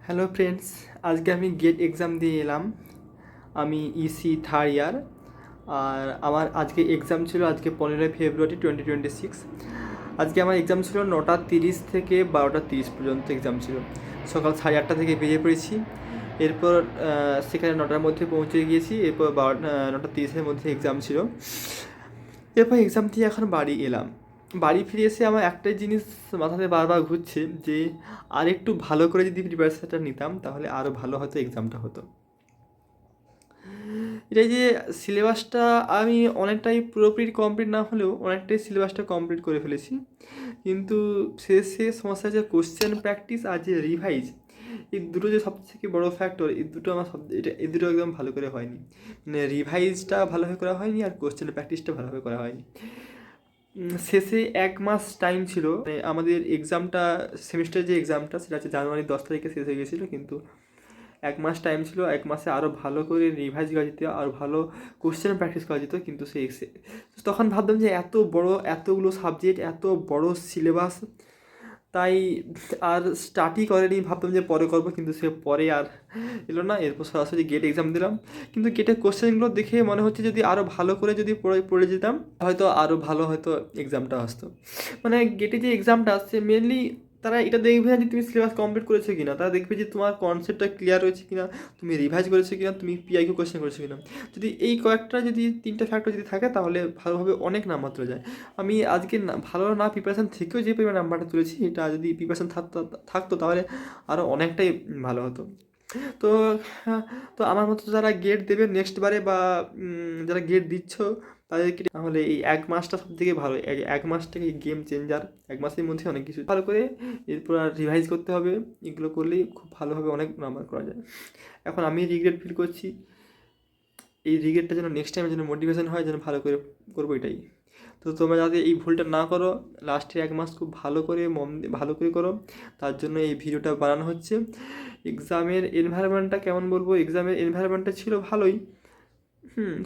Hello friends, আজকে আমি gate exam দিয়ে এলাম। আমি ইসি থার্ড ইয়ার। আর আমার আজকে এক্সাম ছিল আজকে 15 ফেব্রুয়ারি 2026। আজকে আমার এক্সাম ছিল 9:30 থেকে 12:30 পর্যন্ত এক্সাম ছিল। সকাল 8:30 থেকে বেরিয়ে পড়েছি। এরপর সেখানে 9টার মধ্যে পৌঁছে গিয়েছি। এরপর 9:30-এর মধ্যে এক্সাম ছিল। এরপর এক্সাম দিয়ে এখন বাড়ি এলাম। বাড়ি ফিরে এসে আমার একটাই জিনিস মাথাতে বারবার ঘুরছে যে আর একটু ভালো করে যদি প্রিপারেশনটা নিতাম তাহলে আরও ভালো হয়তো এক্সামটা হতো। এটাই যে সিলেবাসটা আমি অনেকটাই পুরোপুরি কমপ্লিট না হলেও অনেকটাই সিলেবাসটা কমপ্লিট করে ফেলেছি, কিন্তু শেষে সমস্যা হচ্ছে কোশ্চেন প্র্যাকটিস আর যে রিভাইজ, এই দুটো যে সবথেকে বড়ো ফ্যাক্টর, এই দুটো আমার এই দুটো একদম ভালো করে হয়নি। মানে রিভাইজটা ভালোভাবে করা হয়নি আর কোশ্চেন প্র্যাকটিসটা ভালোভাবে করা হয়নি। শেষে 1 মাস টাইম ছিল। মানে আমাদের এক্সামটা, সেমিস্টার যে এক্সামটা সেটা হচ্ছে জানুয়ারির 10 তারিখে শেষ হয়ে গেছিলো, কিন্তু 1 মাস টাইম ছিল। 1 মাসে আরও ভালো করে রিভাইজ করা যেত, আরও ভালো কোশ্চেন প্র্যাকটিস করা যেত, কিন্তু তখন ভাবতাম যে এতগুলো সাবজেক্ট, এত বড় সিলেবাস, তাই আর স্টার্টই করেনি। ভাবতাম যে পরে করবো, কিন্তু সে পরে আর এলো না। এরপর সরাসরি গেট এক্সাম দিলাম। কিন্তু গেটের কোশ্চেনগুলো দেখে মনে হচ্ছে যদি আরও ভালো করে যদি পড়ে যেতাম হয়তো আরও ভালো হয়তো এক্সামটা আসতো। মানে গেটে যে এক্সামটা আসছে মেনলি তারা এটা দেখবে না যে তুমি সিলেবাস কমপ্লিট করেছো কিনা, তারা দেখবে যে তোমার কনসেপ্টটা ক্লিয়ার রয়েছে কিনা, তুমি রিভাইজ করেছো কিনা, তুমি পিআইকিউ কোশ্চেন করেছো কিনা। যদি এই কয়েকটা যদি 3টে ফ্যাক্টর যদি থাকে তাহলে ভালোভাবে অনেক নাম্বার তোলা যায়। আমি আজকে ভালো না প্রিপারেশান থেকেও যে পরিমাণ নাম্বারটা তুলেছি, এটা যদি প্রিপারেশান থাকতো তাহলে আরও অনেকটাই ভালো হতো। তো হ্যাঁ, তো আমার মতো যারা গেট দেবে নেক্সট বারে বা যারা গেট দিচ্ছ তাদেরকে তাহলে এই 1 মাসটা সব থেকে ভালো। 1 মাসটাকে গেম চেঞ্জার। 1 মাসের মধ্যে অনেক কিছু ভালো করে এরপর আর রিভাইজ করতে হবে। এগুলো করলেই খুব ভালোভাবে অনেক নাম্বার করা যায়। এখন আমি রিগ্রেট ফিল করছি, এই রিগ্রেটটা যেন নেক্সট টাইমে যেন মোটিভেশন হয়, যেন ভালো করে করবো এটাই। তো তোমরা যাতে এই ভুলটা না করো, লাস্টের 1 মাস খুব ভালো করে ভালো করে করো, তার জন্য এই ভিডিওটা বানানো হচ্ছে। এক্সামের এনভায়রনমেন্টটা কেমন বলবো, এক্সামের এনভায়রনমেন্টটা ছিল ভালোই।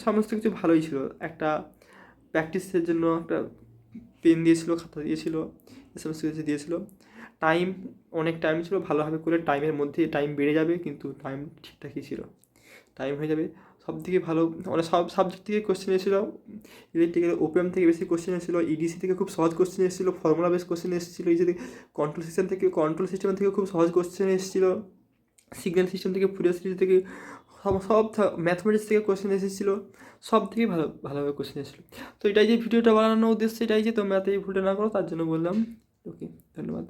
সমস্ত কিছু ভালোই ছিল। একটা প্র্যাকটিসের জন্য একটা পেন দিয়েছিলো, খাতা দিয়েছিলো, এ সমস্ত কিছু দিয়েছিলো। টাইম, অনেক টাইম ছিল। ভালোভাবে করে টাইমের মধ্যে টাইম বেড়ে যাবে, কিন্তু টাইম ঠিকঠাকই ছিল, টাইম হয়ে যাবে। সব থেকে ভালো, মানে সব সাবজেক্ট থেকে কোশ্চেন এসেছিলো। ইলেকট্রিক্যাল ওপিএম থেকে বেশি কোশ্চেন এসেছিলো, ইডিসি থেকে খুব সহজ কোশ্চেন এসেছিলো, ফর্মুলা বেস কোশ্চেন এসেছিলো, এই যে কন্ট্রোল সিস্টেম থেকে খুব সহজ কোশ্চেন এসেছিলো, সিগন্যাল সিস্টেম থেকে, ফুরিয়ার সিরিজ থেকে, সব ম্যাথমেটিক্স থেকে কোশ্চেন এসেছিলো। সব থেকে ভালোভাবে কোশ্চেন এসেছিলো। তো এটাই যে ভিডিওটা বানানোর উদ্দেশ্য এটাই যে তোমরা এই ভুলটা না করো, তার জন্য বললাম। ওকে, ধন্যবাদ।